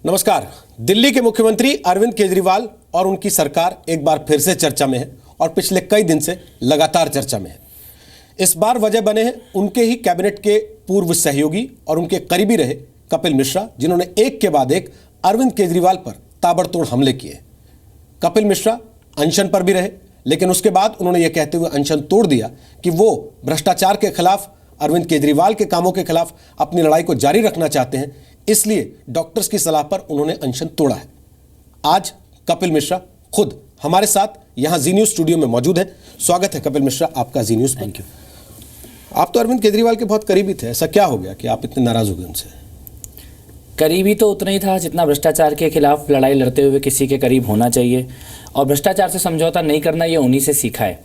नमस्कार। दिल्ली के मुख्यमंत्री अरविंद केजरीवाल और उनकी सरकार एक बार फिर से चर्चा में है और पिछले कई दिन से लगातार चर्चा में है। इस बार वजह बने हैं उनके ही कैबिनेट के पूर्व सहयोगी और उनके करीबी रहे कपिल मिश्रा, जिन्होंने एक के बाद एक अरविंद केजरीवाल पर ताबड़तोड़ हमले किए। कपिल मिश्रा अनशन पर भी रहे, लेकिन उसके बाद उन्होंने यह कहते हुए अनशन तोड़ दिया कि वो भ्रष्टाचार के खिलाफ, अरविंद केजरीवाल के कामों के खिलाफ अपनी लड़ाई को जारी रखना चाहते हैं, इसलिए डॉक्टर्स की सलाह पर उन्होंने अनशन तोड़ा है। आज कपिल मिश्रा खुद हमारे साथ यहां जी न्यूज स्टूडियो में मौजूद है। स्वागत है कपिल मिश्रा आपका जी न्यूज। Thank you. आप तो अरविंद केजरीवाल के बहुत करीबी थे, ऐसा क्या हो गया कि आप इतने नाराज हो गए उनसे? करीबी तो उतना ही था जितना भ्रष्टाचार के खिलाफ लड़ाई लड़ते हुए किसी के करीब होना चाहिए, और भ्रष्टाचार से समझौता नहीं करना ये उन्हीं से सीखा है,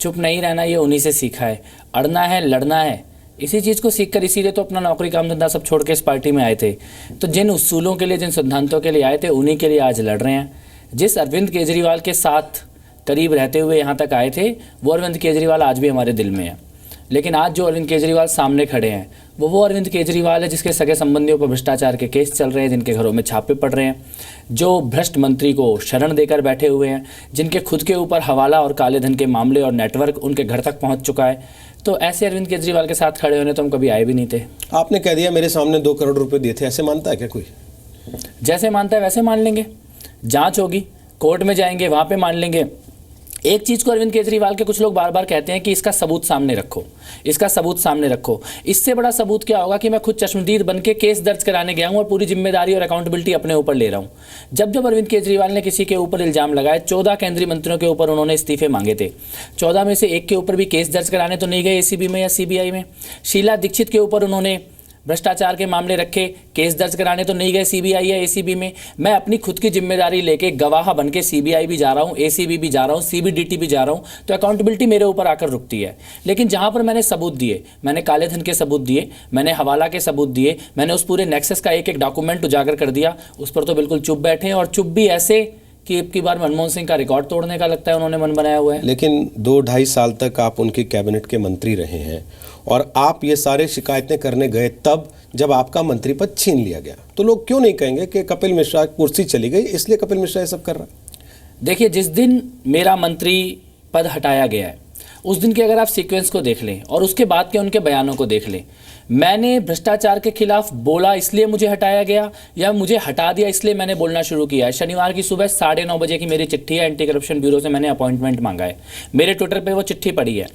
चुप नहीं रहना ये उन्हीं से सीखा है, अड़ना है, लड़ना है, इसी चीज़ को सीखकर इसीलिए तो अपना नौकरी काम धंधा सब छोड़ के इस पार्टी में आए थे। तो जिन उसूलों के लिए, जिन सिद्धांतों के लिए आए थे, उन्हीं के लिए आज लड़ रहे हैं। जिस अरविंद केजरीवाल के साथ करीब रहते हुए यहाँ तक आए थे, वो अरविंद केजरीवाल आज भी हमारे दिल में है। लेकिन आज जो अरविंद केजरीवाल सामने खड़े हैं वो अरविंद केजरीवाल है जिसके सगे संबंधियों पर भ्रष्टाचार के केस चल रहे हैं, जिनके घरों में छापे पड़ रहे हैं, जो भ्रष्ट मंत्री को शरण देकर बैठे हुए हैं, जिनके खुद के ऊपर हवाला और काले धन के मामले और नेटवर्क उनके घर तक पहुंच चुका है। तो ऐसे अरविंद केजरीवाल के साथ खड़े होने तो हम कभी आए भी नहीं थे। आपने कह दिया मेरे सामने 2 करोड़ रुपए दिए थे, ऐसे मानता है क्या कोई? जैसे मानता है वैसे मान लेंगे। जांच होगी, कोर्ट में जाएंगे, वहाँ पे मान लेंगे। एक चीज़ को अरविंद केजरीवाल के कुछ लोग बार बार कहते हैं कि इसका सबूत सामने रखो, इसका सबूत सामने रखो। इससे बड़ा सबूत क्या होगा कि मैं खुद चश्मदीद बन के केस दर्ज कराने गया हूँ और पूरी जिम्मेदारी और अकाउंटेबिलिटी अपने ऊपर ले रहा हूँ। जब अरविंद केजरीवाल ने किसी के ऊपर इल्जाम लगाए, 14 केंद्रीय मंत्रियों के ऊपर उन्होंने इस्तीफे मांगे थे, 14 में से एक के ऊपर भी केस दर्ज कराने तो नहीं गए एसीबी में या सीबीआई में। शीला दीक्षित के ऊपर उन्होंने भ्रष्टाचार के मामले रखे, केस दर्ज कराने तो नहीं गए सीबीआई या एसीबी में। मैं अपनी खुद की जिम्मेदारी लेके गवाह बन के सीबीआई भी जा रहा हूँ, एसीबी भी जा रहा हूँ, सीबीडीटी भी जा रहा हूँ, तो अकाउंटेबिलिटी मेरे ऊपर आकर रुकती है। लेकिन जहाँ पर मैंने सबूत दिए, मैंने काले धन के सबूत दिए, मैंने हवाला के सबूत दिए, मैंने उस पूरे नेक्सस का एक एक डॉक्यूमेंट उजागर कर दिया, उस पर तो बिल्कुल चुप बैठे हैं, और चुप भी ऐसे कि अब की बार मनमोहन सिंह का रिकॉर्ड तोड़ने का लगता है उन्होंने मन बनाया हुआ है। लेकिन 2-2.5 साल तक आप उनकी कैबिनेट के मंत्री रहे हैं और आप ये सारे शिकायतें करने गए तब जब आपका मंत्री पद छीन लिया गया, तो लोग क्यों नहीं कहेंगे कि कपिल मिश्रा कुर्सी चली गई इसलिए कपिल मिश्रा ये सब कर रहा? देखिए, जिस दिन मेरा मंत्री पद हटाया गया है उस दिन के अगर आप सीक्वेंस को देख लें और उसके बाद के उनके बयानों को देख लें, मैंने भ्रष्टाचार के खिलाफ बोला इसलिए मुझे हटाया गया या मुझे हटा दिया इसलिए मैंने बोलना शुरू किया है। शनिवार की सुबह 9:30 बजे की मेरी चिट्ठी है, एंटी करप्शन ब्यूरो से मैंने अपॉइंटमेंट मांगा है, मेरे ट्विटर पे वो चिट्ठी पड़ी है।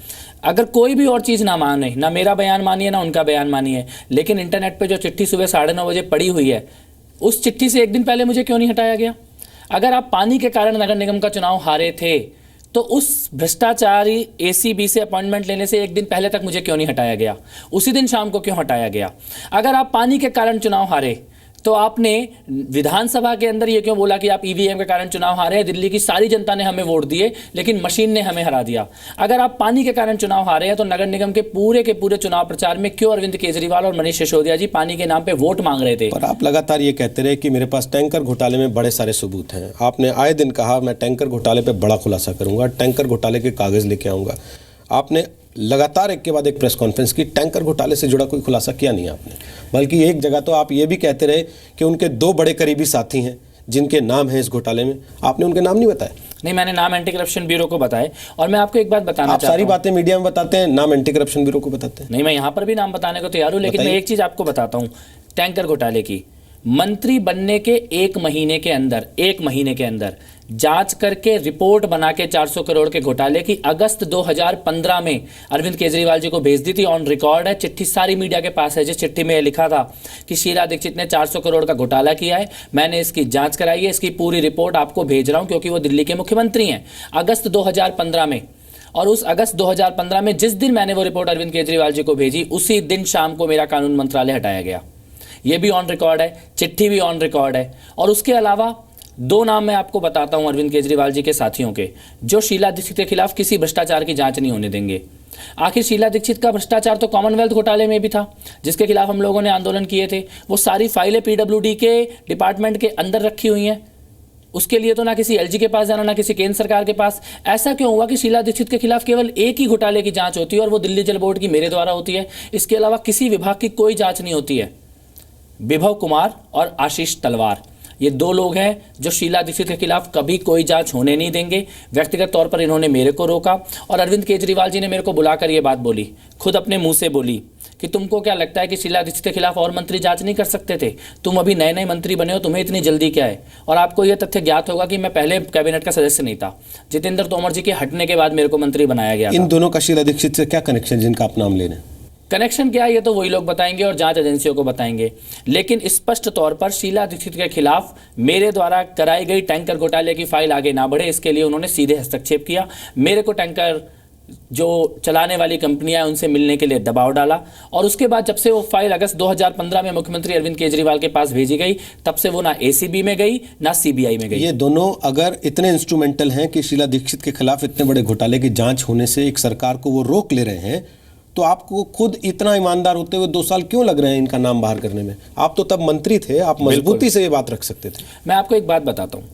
अगर कोई भी और चीज़ ना माने, ना मेरा बयान मानिए ना उनका बयान मानिए, लेकिन इंटरनेट पर जो चिट्ठी सुबह 9:30 बजे पड़ी हुई है, उस चिट्ठी से एक दिन पहले मुझे क्यों नहीं हटाया गया? अगर आप पानी के कारण नगर निगम का चुनाव हारे थे तो उस भ्रष्टाचारी एसीबी से अपॉइंटमेंट लेने से एक दिन पहले तक मुझे क्यों नहीं हटाया गया? उसी दिन शाम को क्यों हटाया गया? अगर आप पानी के कारण चुनाव हारे तो आपने विधानसभा के अंदर ये क्यों बोला कि आप ईवीएम के कारण चुनाव हारे हैं, दिल्ली की सारी जनता ने हमें वोट दिए लेकिन मशीन ने हमें हरा दिया? अगर आप पानी के कारण चुनाव हारे हैं तो नगर निगम के पूरे चुनाव प्रचार में क्यों अरविंद केजरीवाल और मनीष सिसोदिया जी पानी के नाम पे वोट मांग रहे थे? पर आप लगातार ये कहते रहे कि मेरे पास टैंकर घोटाले में बड़े सारे सबूत हैं। आपने आए दिन कहा मैं टैंकर घोटाले पे बड़ा खुलासा करूंगा, टैंकर घोटाले के कागज लेके आऊंगा। आपने लगातार एक के बाद एक प्रेस कॉन्फ्रेंस की, टैंकर घोटाले से जुड़ा कोई खुलासा किया नहीं आपने। बल्कि एक जगह तो आप ये भी कहते रहे कि उनके 2 बड़े करीबी साथी हैं जिनके नाम हैं इस घोटाले में, आपने उनके नाम नहीं बताए। नहीं, मैंने नाम एंटी करप्शन ब्यूरो को बताए। और मैं आपको एक बात बताना चाहता हूं, आप सारी बातें मीडिया में बताते हैं, नाम एंटी करप्शन ब्यूरो को बताते हैं। नहीं, मैं यहाँ पर भी नाम बताने को तैयार हूँ, लेकिन मैं एक चीज़ आपको बताता हूँ। टैंकर घोटाले की मंत्री बनने के 1 महीने के अंदर जांच करके रिपोर्ट बना के 400 करोड़ के घोटाले की अगस्त 2015 में अरविंद केजरीवाल जी को भेज दी थी। ऑन रिकॉर्ड है, चिट्ठी सारी मीडिया के पास है, जिस चिट्ठी में लिखा था कि शीला दीक्षित ने 400 करोड़ का घोटाला किया है, मैंने इसकी जांच कराई है, इसकी पूरी रिपोर्ट आपको भेज रहा हूं क्योंकि वो दिल्ली के मुख्यमंत्री हैं। अगस्त 2015 में, और उस अगस्त 2015 में जिस दिन मैंने वो रिपोर्ट अरविंद केजरीवाल जी को भेजी, उसी दिन शाम को मेरा कानून मंत्रालय हटाया गया। ये भी ऑन रिकॉर्ड है, चिट्ठी भी ऑन रिकॉर्ड है। और उसके अलावा 2 नाम मैं आपको बताता हूं अरविंद केजरीवाल जी के साथियों के, जो शीला दीक्षित के खिलाफ किसी भ्रष्टाचार की जांच नहीं होने देंगे। आखिर शीला दीक्षित का भ्रष्टाचार तो कॉमनवेल्थ घोटाले में भी था, जिसके खिलाफ हम लोगों ने आंदोलन किए थे। वो सारी फाइलें पीडब्ल्यूडी के डिपार्टमेंट के अंदर रखी हुई हैं। उसके लिए तो ना किसी एलजी के पास जाना, ना किसी केंद्र सरकार के पास। ऐसा क्यों हुआ कि शीला दीक्षित के खिलाफ केवल एक ही घोटाले की जांच होती है और वो दिल्ली जल बोर्ड की मेरे द्वारा होती है? इसके अलावा किसी विभाग की कोई जांच नहीं होती है। विभव कुमार और आशीष तलवार, ये दो लोग हैं जो शीला दीक्षित के खिलाफ कभी कोई जांच होने नहीं देंगे। व्यक्तिगत तौर पर इन्होंने मेरे को रोका और अरविंद केजरीवाल जी ने मेरे को बुलाकर ये बात बोली, खुद अपने मुंह से बोली कि तुमको क्या लगता है कि शीला दीक्षित के खिलाफ और मंत्री जांच नहीं कर सकते थे? तुम अभी नए नए मंत्री बने हो, तुम्हें इतनी जल्दी क्या है? और आपको यह तथ्य ज्ञात होगा कि मैं पहले कैबिनेट का सदस्य नहीं था, जितेंद्र तोमर जी के हटने के बाद मेरे को मंत्री बनाया गया। इन दोनों का शीला दीक्षित से क्या कनेक्शन जिनका आप नाम ले रहे हैं? कनेक्शन क्या है ये तो वही लोग बताएंगे और जांच एजेंसियों को बताएंगे, लेकिन स्पष्ट तौर पर शीला दीक्षित के खिलाफ मेरे द्वारा कराई गई टैंकर घोटाले की फाइल आगे ना बढ़े, इसके लिए उन्होंने सीधे हस्तक्षेप किया। मेरे को टैंकर जो चलाने वाली कंपनियां उनसे मिलने के लिए दबाव डाला और उसके बाद जब से वो फाइल अगस्त 2015 में मुख्यमंत्री अरविंद केजरीवाल के पास भेजी गई, तब से वो ना एसीबी में गई ना सीबीआई में गई। ये दोनों अगर इतने इंस्ट्रूमेंटल हैं कि शीला दीक्षित के खिलाफ इतने बड़े घोटाले की जांच होने से एक सरकार को वो रोक ले रहे हैं, तो आपको खुद इतना ईमानदार होते हुए 2 साल क्यों लग रहे हैं इनका नाम बाहर करने में? आप तो तब मंत्री थे, आप मजबूती से ये बात रख सकते थे। मैं आपको एक बात बताता हूँ,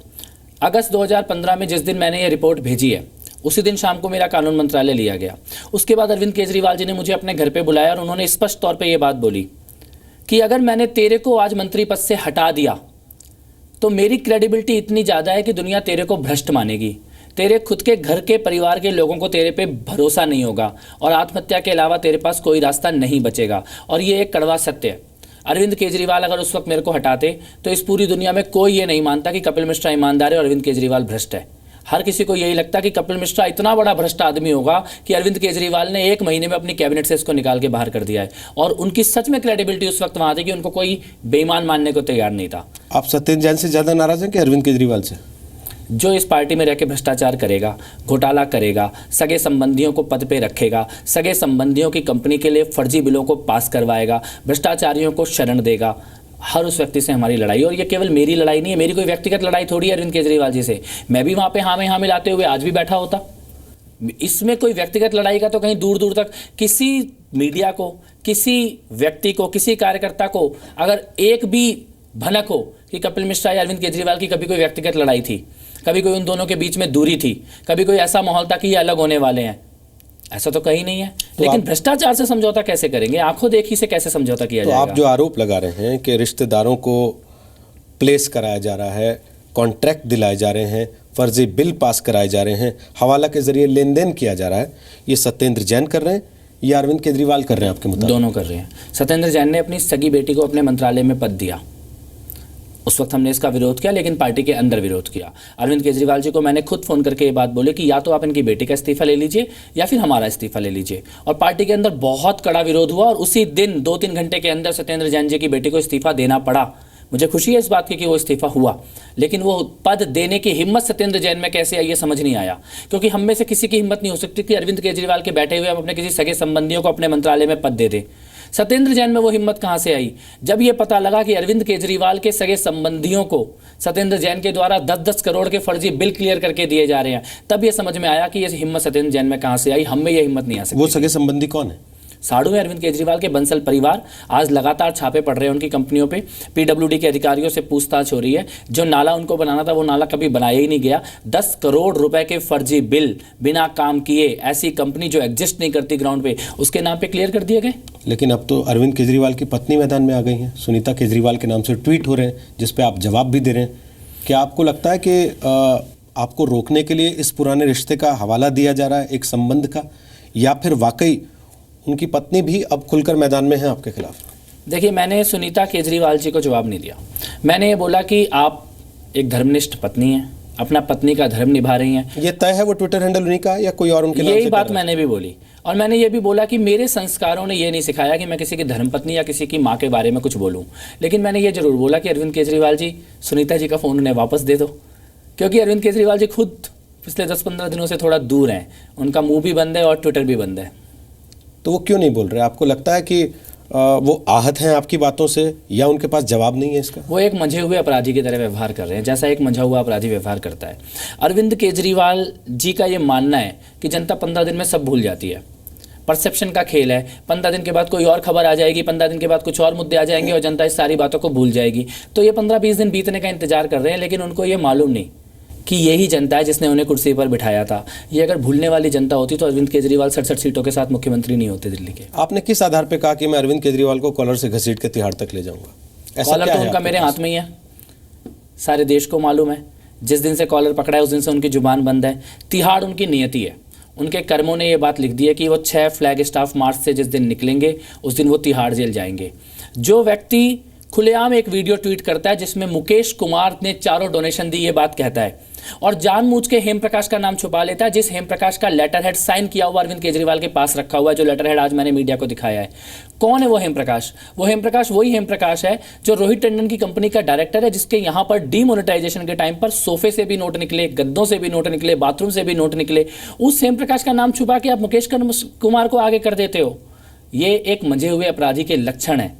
अगस्त 2015 में जिस दिन मैंने ये रिपोर्ट भेजी है, उसी दिन शाम को मेरा कानून मंत्रालय लिया गया। उसके बाद अरविंद केजरीवाल जी ने मुझे अपने घर पे बुलाया और उन्होंने स्पष्ट तौर पे ये बात बोली कि अगर मैंने तेरे को आज मंत्री पद से हटा दिया तो मेरी क्रेडिबिलिटी इतनी ज़्यादा है कि दुनिया तेरे को भ्रष्ट मानेगी, तेरे खुद के घर के परिवार के लोगों को तेरे पे भरोसा नहीं होगा और आत्महत्या के अलावा तेरे पास कोई रास्ता नहीं बचेगा। और ये एक कड़वा सत्य है। अरविंद केजरीवाल अगर उस वक्त मेरे को हटाते तो इस पूरी दुनिया में कोई ये नहीं मानता कि कपिल मिश्रा ईमानदार है और अरविंद केजरीवाल भ्रष्ट है। हर किसी को यही लगता कि कपिल मिश्रा इतना बड़ा भ्रष्ट आदमी होगा कि अरविंद केजरीवाल ने 1 महीने में अपनी कैबिनेट से इसको निकाल के बाहर कर दिया है। और उनकी सच में क्रेडिबिलिटी उस वक्त वहां थी कि उनको कोई बेईमान मानने को तैयार नहीं था। आप सत्येंद्र जैन से ज्यादा नाराज हैं कि अरविंद केजरीवाल से? जो इस पार्टी में रह के भ्रष्टाचार करेगा, घोटाला करेगा, सगे संबंधियों को पद पे रखेगा, सगे संबंधियों की कंपनी के लिए फर्जी बिलों को पास करवाएगा, भ्रष्टाचारियों को शरण देगा, हर उस व्यक्ति से हमारी लड़ाई। और ये केवल मेरी लड़ाई नहीं है, मेरी कोई व्यक्तिगत लड़ाई थोड़ी है अरविंद केजरीवाल जी से। मैं भी वहाँ पे हाँ में हाँ मिलाते हुए आज भी बैठा होता। इसमें कोई व्यक्तिगत लड़ाई का तो कहीं दूर दूर तक किसी मीडिया को, किसी व्यक्ति को, किसी कार्यकर्ता को अगर एक भी भनक हो कि कपिल मिश्रा या अरविंद केजरीवाल की कभी कोई व्यक्तिगत लड़ाई थी, कभी कोई उन दोनों के बीच में दूरी थी, कभी कोई ऐसा माहौल था कि ये अलग होने वाले हैं, ऐसा तो कहीं नहीं है। तो लेकिन भ्रष्टाचार से समझौता कैसे करेंगे? आंखों देखी से कैसे समझौता किया जाएगा? आप जो आरोप लगा रहे हैं कि रिश्तेदारों को प्लेस कराया जा रहा है, कॉन्ट्रैक्ट दिलाए जा रहे हैं, फर्जी बिल पास कराए जा रहे हैं, हवाला के जरिए लेन देन किया जा रहा है, ये सत्येंद्र जैन कर रहे हैं या अरविंद केजरीवाल कर रहे हैं आपके मुताबिक? दोनों कर रहे हैं। सत्येंद्र जैन ने अपनी सगी बेटी को अपने मंत्रालय में पद दिया, उस वक्त हमने इसका विरोध किया, लेकिन पार्टी के अंदर विरोध किया। अरविंद केजरीवाल जी को मैंने खुद फोन करके ये बात बोली कि या तो आप इनकी बेटी का इस्तीफा ले लीजिए या फिर हमारा इस्तीफा ले लीजिए। और पार्टी के अंदर बहुत कड़ा विरोध हुआ और उसी दिन 2-3 घंटे के अंदर सत्येंद्र जैन जी की बेटी को इस्तीफा देना पड़ा। मुझे खुशी है इस बात की कि वो इस्तीफा हुआ, लेकिन वो पद देने की हिम्मत सत्येंद्र जैन में कैसे आई ये समझ नहीं आया। क्योंकि हम में से किसी की हिम्मत नहीं हो सकती कि अरविंद केजरीवाल के बैठे हुए हम अपने किसी सगे संबंधियों को अपने मंत्रालय में पद दे दें। सत्येंद्र जैन में वो हिम्मत कहां से आई? जब ये पता लगा कि अरविंद केजरीवाल के सगे संबंधियों को सत्येंद्र जैन के द्वारा 10-10 करोड़ के फर्जी बिल क्लियर करके दिए जा रहे हैं, तब ये समझ में आया कि ये हिम्मत सत्येंद्र जैन में कहां से आई। हम में ये हिम्मत नहीं आ सकती। वो सगे संबंधी कौन है? साड़ू में अरविंद केजरीवाल के बंसल परिवार। आज लगातार छापे पड़ रहे हैं उनकी कंपनियों पे, पीडब्ल्यूडी के अधिकारियों से पूछताछ हो रही है। जो नाला उनको बनाना था वो नाला कभी बनाया ही नहीं गया। 10 करोड़ रुपए के फर्जी बिल बिना काम किए ऐसी कंपनी जो एग्जिस्ट नहीं करती ग्राउंड पे, उसके नाम पे क्लियर कर दिए गए। लेकिन अब तो अरविंद केजरीवाल की पत्नी मैदान में आ गई हैं, सुनीता केजरीवाल के नाम से ट्वीट हो रहे हैं जिसपे आप जवाब भी दे रहे हैं। क्या आपको लगता है कि आपको रोकने के लिए इस पुराने रिश्ते का हवाला दिया जा रहा है, एक संबंध का, या फिर वाकई उनकी पत्नी भी अब खुलकर मैदान में है आपके खिलाफ? देखिए, मैंने सुनीता केजरीवाल जी को जवाब नहीं दिया। मैंने ये बोला कि आप एक धर्मनिष्ठ पत्नी हैं, अपना पत्नी का धर्म निभा रही हैं। ये तय है वो ट्विटर हैंडल उन्हीं का या कोई और उनके नाम से? यही बात मैंने भी बोली। और मैंने ये भी बोला कि मेरे संस्कारों ने ये नहीं सिखाया कि मैं किसी की धर्मपत्नी या किसी की माँ के बारे में कुछ बोलूँ। लेकिन मैंने ये जरूर बोला कि अरविंद केजरीवाल जी, सुनीता जी का फ़ोन उन्हें वापस दे दो, क्योंकि अरविंद केजरीवाल जी खुद पिछले 10-15 दिनों से थोड़ा दूर हैं। उनका मुँह भी बंद है और ट्विटर भी बंद है। तो वो क्यों नहीं बोल रहे? आपको लगता है कि वो आहत हैं आपकी बातों से, या उनके पास जवाब नहीं है इसका? वो एक मंझे हुए अपराधी की तरह व्यवहार कर रहे हैं, जैसा एक मंझा हुआ अपराधी व्यवहार करता है। अरविंद केजरीवाल जी का ये मानना है कि जनता 15 दिन में सब भूल जाती है। परसेप्शन का खेल है। 15 दिन के बाद कोई और खबर आ जाएगी, 15 दिन के बाद कुछ और मुद्दे आ जाएंगे और जनता इस सारी बातों को भूल जाएगी। तो ये 15-20 दिन बीतने का इंतजार कर रहे हैं, लेकिन उनको ये मालूम नहीं कि यही जनता है जिसने उन्हें कुर्सी पर बिठाया था। ये अगर भूलने वाली जनता होती तो अरविंद केजरीवाल 67 सीटों के साथ मुख्यमंत्री नहीं होते दिल्ली के। आपने किस आधार पे कहा कि मैं अरविंद केजरीवाल को कॉलर से घसीट के तिहाड़ तक ले जाऊंगा? कॉलर तो उनका मेरे हाथ में ही है। सारे देश को मालूम है। जिस दिन से कॉलर पकड़ा है उस दिन से उनकी जुबान बंद है। तिहाड़ उनकी नियति है। उनके कर्मों ने ये बात लिख दी है कि वो 6 फ्लैग स्टाफ मार्च से जिस दिन निकलेंगे उस दिन वो तिहाड़ जेल जाएंगे। जो व्यक्ति खुलेआम एक वीडियो ट्वीट करता है जिसमें मुकेश कुमार ने चारों डोनेशन दी, ये बात कहता है, और जानबूझ के हेम प्रकाश का नाम छुपा लेता है, जिस हेम प्रकाश का लेटर हेड साइन किया हुआ अरविंद केजरीवाल के पास रखा हुआ है, जो लेटर हेड आज मैंने मीडिया को दिखाया है। कौन है वो हेम प्रकाश? वो हेम प्रकाश वही हेम प्रकाश है जो रोहित टंडन की कंपनी का डायरेक्टर है, जिसके यहाँ पर डीमोनेटाइजेशन के टाइम पर सोफे से भी नोट निकले, गद्दों से भी नोट निकले, बाथरूम से भी नोट निकले। उस हेम प्रकाश का नाम छुपा के आप मुकेश कुमार को आगे कर देते हो। ये एक मंझे हुए अपराधी के लक्षण है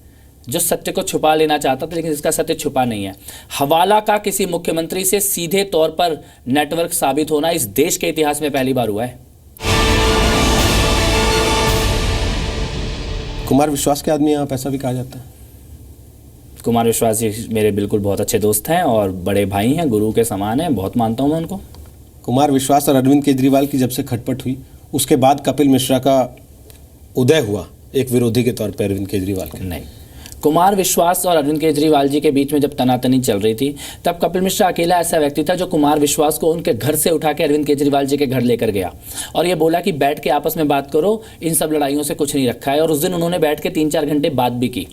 जो सत्य को छुपा लेना चाहता था, लेकिन इसका सत्य छुपा नहीं है। हवाला का किसी मुख्यमंत्री से सीधे तौर पर नेटवर्क साबित होना इस देश के इतिहास में पहली बार हुआ है। कुमार विश्वास के आदमी आप, ऐसा भी कहा जाता है। कुमार विश्वास जी मेरे बिल्कुल बहुत अच्छे दोस्त हैं और बड़े भाई हैं, गुरु के समान हैं, बहुत मानता हूं मैं उनको। कुमार विश्वास और अरविंद केजरीवाल की जब से खटपट हुई उसके बाद कपिल मिश्रा का उदय हुआ एक विरोधी के तौर पर अरविंद केजरीवाल के। नहीं, कुमार विश्वास और अरविंद केजरीवाल जी के बीच में जब तनातनी चल रही थी तब कपिल मिश्रा अकेला ऐसा व्यक्ति था जो कुमार विश्वास को उनके घर से उठा के अरविंद केजरीवाल जी के घर लेकर गया और ये बोला कि बैठ के आपस में बात करो, इन सब लड़ाइयों से कुछ नहीं रखा है। और उस दिन उन्होंने बैठ के 3-4 घंटे बात भी की।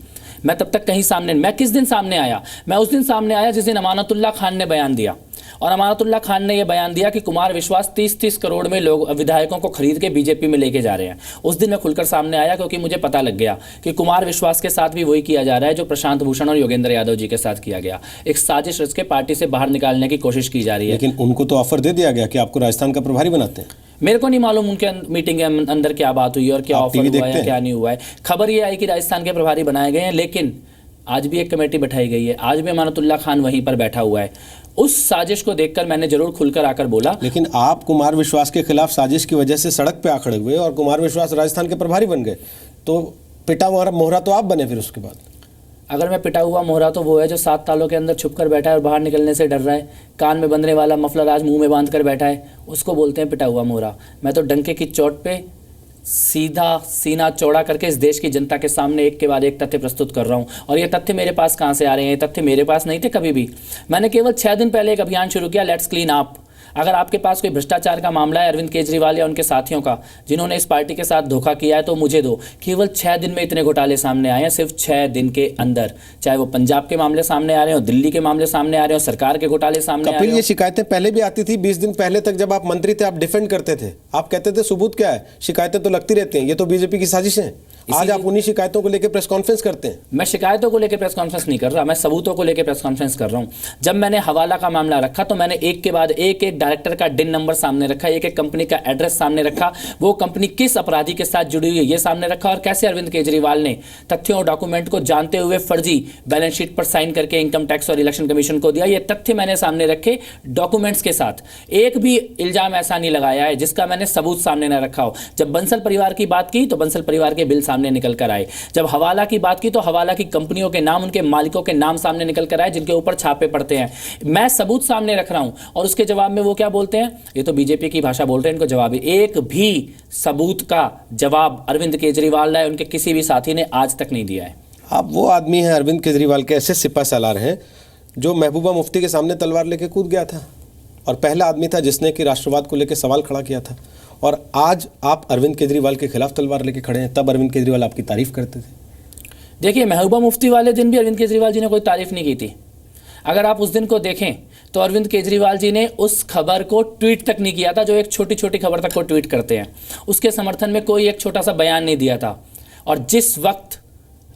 मैं तब तक कहीं सामने, मैं किस दिन सामने आया? मैं उस दिन सामने आया जिस दिन अमानतुल्लाह खान ने बयान दिया, और अमानतुल्लाह खान ने यह बयान दिया कि कुमार विश्वास 30-30 करोड़ में लोग विधायकों को खरीद के बीजेपी में लेके जा रहे हैं। उस दिन मैं खुलकर सामने आया क्योंकि मुझे पता लग गया कि कुमार विश्वास के साथ भी वही किया जा रहा है जो प्रशांत भूषण और योगेंद्र यादव जी के साथ किया गया। एक साजिश रच के पार्टी से बाहर निकालने की कोशिश की जा रही है। लेकिन उनको तो ऑफर दे दिया गया कि आपको राजस्थान का प्रभारी बनाते हैं। मेरे को नहीं मालूम उनके मीटिंग के अंदर क्या बात हुई और क्या ऑफर हुआ है, क्या नहीं हुआ है। खबर ये आई कि राजस्थान के प्रभारी बनाए गए हैं, लेकिन आज भी एक कमेटी बैठाई गई है, आज भी अमानतुल्लाह खान वहीं पर बैठा हुआ है। उस साजिश को देखकर मैंने जरूर खुलकर आकर बोला। लेकिन आप कुमार विश्वास के खिलाफ साजिश की वजह से सड़क पे आ खड़े हुए और कुमार विश्वास राजस्थान के प्रभारी बन गए, तो पिटा मोहरा तो आप बने फिर उसके बाद। अगर मैं पिटा हुआ मोहरा तो वो है जो 7 तालों के अंदर छुप कर बैठा है और बाहर निकलने से डर रहा है, कान में बंधने वाला मफलर आज मुंह में बांध कर बैठा है, उसको बोलते हैं पिटा हुआ मोहरा। मैं तो डंके की चोट पे सीधा सीना चौड़ा करके इस देश की जनता के सामने एक के बाद एक तथ्य प्रस्तुत कर रहा हूं। और ये तथ्य मेरे पास कहां से आ रहे हैं? ये तथ्य मेरे पास नहीं थे कभी भी। मैंने केवल 6 दिन पहले एक अभियान शुरू किया, लेट्स क्लीन अप। अगर आपके पास कोई भ्रष्टाचार का मामला है अरविंद केजरीवाल या उनके साथियों का, जिन्होंने इस पार्टी के साथ धोखा किया है, तो मुझे दो। केवल 6 दिन में इतने घोटाले सामने आए हैं, सिर्फ 6 दिन के अंदर। चाहे वो पंजाब के मामले सामने आ रहे हो, दिल्ली के मामले सामने आ रहे हो, सरकार के घोटाले सामने आ रहे हो। ये शिकायतें पहले भी आती थी। 20 दिन पहले तक जब आप मंत्री थे आप डिफेंड करते थे, आप कहते थे सबूत क्या है, शिकायतें तो लगती रहती हैं, ये तो बीजेपी की साजिश है। आज आप उन्हीं शिकायतों को लेकर प्रेस कॉन्फ्रेंस करते हैं। मैं शिकायतों को लेकर प्रेस कॉन्फ्रेंस नहीं कर रहा, मैं सबूतों को लेकर प्रेस कॉन्फ्रेंस कर रहा हूं। जब मैंने हवाला का मामला रखा तो मैंने एक के बाद एक डायरेक्टर का डिन नंबर सामने रखा, एक कंपनी का एड्रेस सामने रखा, वो कंपनी किस अपराधी के साथ जुड़ी हुई है ये सामने रखा, और कैसे अरविंद केजरीवाल ने तथ्यों और डॉक्यूमेंट को जानते हुए फर्जी बैलेंस शीट पर साइन करके इनकम टैक्स और इलेक्शन कमीशन को दिया। ये तथ्य मैंने सामने रखे डॉक्यूमेंट्स के साथ। एक भी इल्जाम ऐसा नहीं लगाया है जिसका मैंने सबूत सामने न रखा हो। जब बंसल परिवार की बात की तो बंसल परिवार के बिल सामने निकल कर आए। जब हवाला की बात की तो हवाला की कंपनियों के नाम, उनके मालिकों के नाम सामने निकल कर आए जिनके ऊपर छापे पड़ते हैं। मैं सबूत सामने रख रहा हूं और उसके जवाब में वो क्या बोलते हैं, ये तो बीजेपी की भाषा बोल रहे हैं, इनको जवाब एक भी सबूत का जवाब अरविंद केजरीवाल ने उनके किसी भी साथी ने आज तक नहीं दिया है। आप वो आदमी हैं अरविंद केजरीवाल के ऐसे सिपा सालार हैं जो महबूबा मुफ्ती के सामने तलवार लेके कूद गया था और पहला आदमी था जिसने कि राष्ट्रवाद को लेकर सवाल खड़ा किया था, और आज आप अरविंद केजरीवाल के खिलाफ तलवार लेके खड़े हैं। तब अरविंद केजरीवाल आपकी तारीफ करते थे। देखिए, महबूबा मुफ्ती वाले दिन भी अरविंद केजरीवाल जी ने कोई तारीफ नहीं की थी। अगर आप उस दिन को देखें तो अरविंद केजरीवाल जी ने उस खबर को ट्वीट तक नहीं किया था जो एक छोटी छोटी खबर तक को ट्वीट करते हैं। उसके समर्थन में कोई एक छोटा सा बयान नहीं दिया था। और जिस वक्त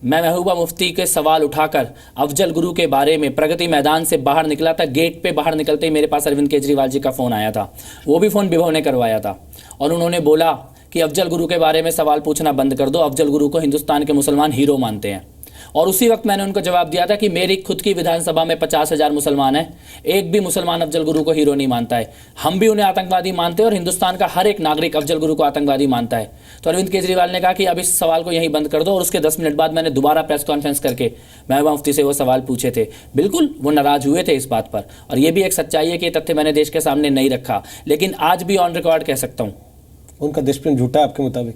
मैं महबूबा मुफ्ती के सवाल उठाकर अफजल गुरु के बारे में प्रगति मैदान से बाहर निकला था, गेट पे बाहर निकलते ही मेरे पास अरविंद केजरीवाल जी का फ़ोन आया था। वो भी फ़ोन विभव ने करवाया था और उन्होंने बोला कि अफजल गुरु के बारे में सवाल पूछना बंद कर दो, अफजल गुरु को हिंदुस्तान के मुसलमान हीरो मानते हैं। और उसी वक्त मैंने उनको जवाब दिया था कि मेरी खुद की विधानसभा में 50,000 मुसलमान हैं, एक भी मुसलमान अफजल गुरु को हीरो नहीं मानता है। हम भी उन्हें आतंकवादी मानते हैं और हिंदुस्तान का हर एक नागरिक अफजल गुरु को आतंकवादी मानता है। तो अरविंद केजरीवाल ने कहा कि अब इस सवाल को यहीं बंद कर दो, और उसके 10 मिनट बाद मैंने दोबारा प्रेस कॉन्फ्रेंस करके महबूबा मुफ्ती से वो सवाल पूछे थे। बिल्कुल वो नाराज हुए थे इस बात पर, और ये भी एक सच्चाई है कि ये तथ्य मैंने देश के सामने नहीं रखा, लेकिन आज भी ऑन रिकॉर्ड कह सकता हूँ उनका डिसिप्लिन झूठा है आपके मुताबिक।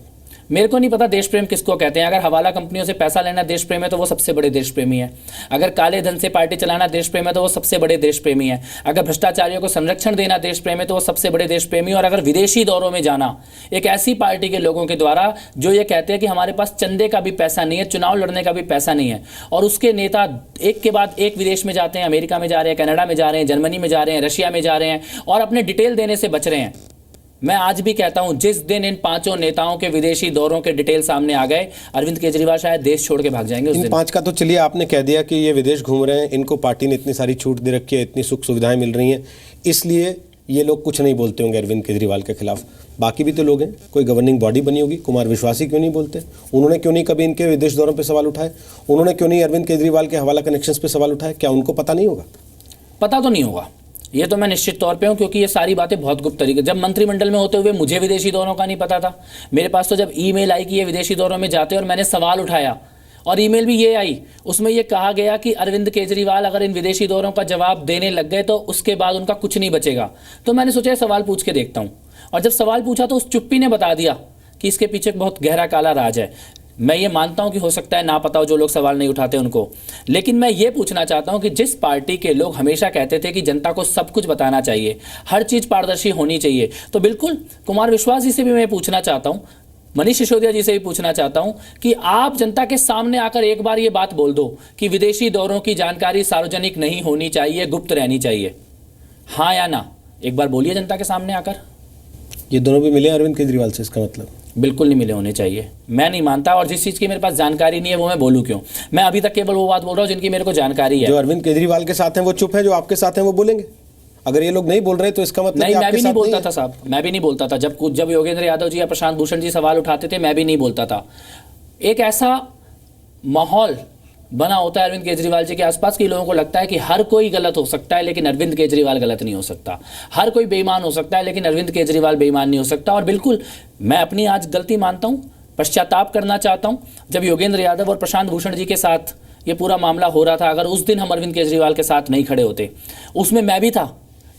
मेरे को नहीं पता देश प्रेम किसको कहते हैं। अगर हवाला कंपनियों से पैसा लेना देश प्रेम है तो वो सबसे बड़े देश प्रेमी है। अगर काले धन से पार्टी चलाना देश प्रेम है तो वो सबसे बड़े देश प्रेमी है। अगर भ्रष्टाचारियों को संरक्षण देना देश प्रेम है तो वो सबसे बड़े देश प्रेमी। और अगर विदेशी दौरों में जाना एक ऐसी पार्टी के लोगों के द्वारा जो ये कहते हैं कि हमारे पास चंदे का भी पैसा नहीं है, चुनाव लड़ने का भी पैसा नहीं है, और उसके नेता एक के बाद एक विदेश में जाते हैं, अमेरिका में जा रहे हैं, कनाडा में जा रहे हैं, जर्मनी में जा रहे हैं, रशिया में जा रहे हैं और अपने डिटेल देने से बच रहे हैं। मैं आज भी कहता हूं, जिस दिन इन पांचों नेताओं के विदेशी दौरों के डिटेल सामने आ गए, अरविंद केजरीवाल शायद देश छोड़ के भाग जाएंगे उस दिन। इन पांच का तो चलिए आपने कह दिया कि ये विदेश घूम रहे हैं, इनको पार्टी ने इतनी सारी छूट दे रखी है, इतनी सुख सुविधाएं मिल रही हैं, इसलिए ये लोग कुछ नहीं बोलते होंगे अरविंद केजरीवाल के खिलाफ। बाकी भी तो लोग हैं, कोई गवर्निंग बॉडी बनी होगी, कुमार विश्वासी क्यों नहीं बोलते? उन्होंने क्यों नहीं कभी इनके विदेश दौरों पर सवाल उठाए? उन्होंने क्यों नहीं अरविंद केजरीवाल के हवाला कनेक्शंस पर सवाल उठाए? क्या उनको पता नहीं होगा? पता तो नहीं होगा, ये तो मैं निश्चित तौर पे हूं, क्योंकि ये सारी बातें बहुत गुप्त तरीके। जब मंत्रिमंडल में होते हुए मुझे विदेशी दौरों का नहीं पता था। मेरे पास तो जब ईमेल आई कि ये विदेशी दौरों में जाते और मैंने सवाल उठाया, और ईमेल भी ये आई, उसमें ये कहा गया कि अरविंद केजरीवाल अगर इन विदेशी दौरों का जवाब देने लग गए तो उसके बाद उनका कुछ नहीं बचेगा। तो मैंने सोचा सवाल पूछ के देखता हूं, और जब सवाल पूछा तो उस चुप्पी ने बता दिया कि इसके पीछे बहुत गहरा काला राज है। मैं ये मानता हूं कि हो सकता है ना पता हो जो लोग सवाल नहीं उठाते उनको, लेकिन मैं ये पूछना चाहता हूं कि जिस पार्टी के लोग हमेशा कहते थे कि जनता को सब कुछ बताना चाहिए, हर चीज पारदर्शी होनी चाहिए, तो बिल्कुल कुमार विश्वास जी से भी मैं पूछना चाहता हूं, मनीष सिसोदिया जी से भी पूछना चाहता हूं कि आप जनता के सामने आकर एक बार ये बात बोल दो कि विदेशी दौरों की जानकारी सार्वजनिक नहीं होनी चाहिए, गुप्त रहनी चाहिए, हाँ या ना? एक बार बोलिए जनता के सामने आकर। ये दोनों भी मिले अरविंद केजरीवाल से? इसका मतलब बिल्कुल नहीं मिले होने चाहिए, मैं नहीं मानता। और जिस चीज़ की मेरे पास जानकारी नहीं है वो मैं बोलूं क्यों? मैं अभी तक केवल वो बात बोल रहा हूं जिनकी मेरे को जानकारी है। जो अरविंद केजरीवाल के साथ हैं वो चुप है, जो आपके साथ हैं वो बोलेंगे। अगर ये लोग नहीं बोल रहे तो इसका मतलब नहीं, मैं भी नहीं बोलता था साहब, मैं भी नहीं बोलता था। जब योगेंद्र यादव जी या प्रशांत भूषण जी सवाल उठाते थे, मैं भी नहीं बोलता था। एक ऐसा माहौल बना होता है अरविंद केजरीवाल जी के आसपास कि लोगों को लगता है कि हर कोई गलत हो सकता है लेकिन अरविंद केजरीवाल गलत नहीं हो सकता, हर कोई बेईमान हो सकता है लेकिन अरविंद केजरीवाल बेईमान नहीं हो सकता। और बिल्कुल मैं अपनी आज गलती मानता हूं, पश्चाताप करना चाहता हूं। जब योगेंद्र यादव और प्रशांत भूषण जी के साथ ये पूरा मामला हो रहा था, अगर उस दिन हम अरविंद केजरीवाल के साथ नहीं खड़े होते, उसमें मैं भी था,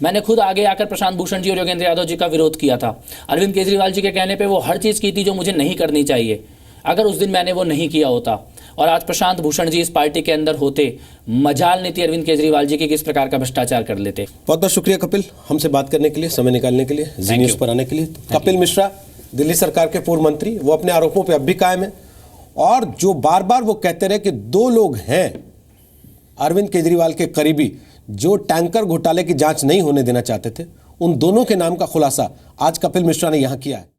मैंने खुद आगे आकर प्रशांत भूषण जी और योगेंद्र यादव जी का विरोध किया था। अरविंद केजरीवाल जी के कहने पे वो हर चीज़ की थी जो मुझे नहीं करनी चाहिए। अगर उस दिन मैंने वो नहीं किया होता और आज प्रशांत भूषण जी इस पार्टी के अंदर होते, मजाल नहीं थी अरविंद केजरीवाल जी की किस प्रकार का भ्रष्टाचार कर लेते। बहुत बहुत शुक्रिया कपिल, हमसे बात करने के लिए, समय निकालने के लिए, जी न्यूज़ पर आने के लिए। कपिल मिश्रा, दिल्ली सरकार के पूर्व मंत्री, वो अपने आरोपों पर अब भी कायम है, और जो बार बार वो कहते रहे कि दो लोग हैं अरविंद केजरीवाल के करीबी जो टैंकर घोटाले की जांच नहीं होने देना चाहते थे, उन दोनों के नाम का खुलासा आज कपिल मिश्रा ने यहां किया है।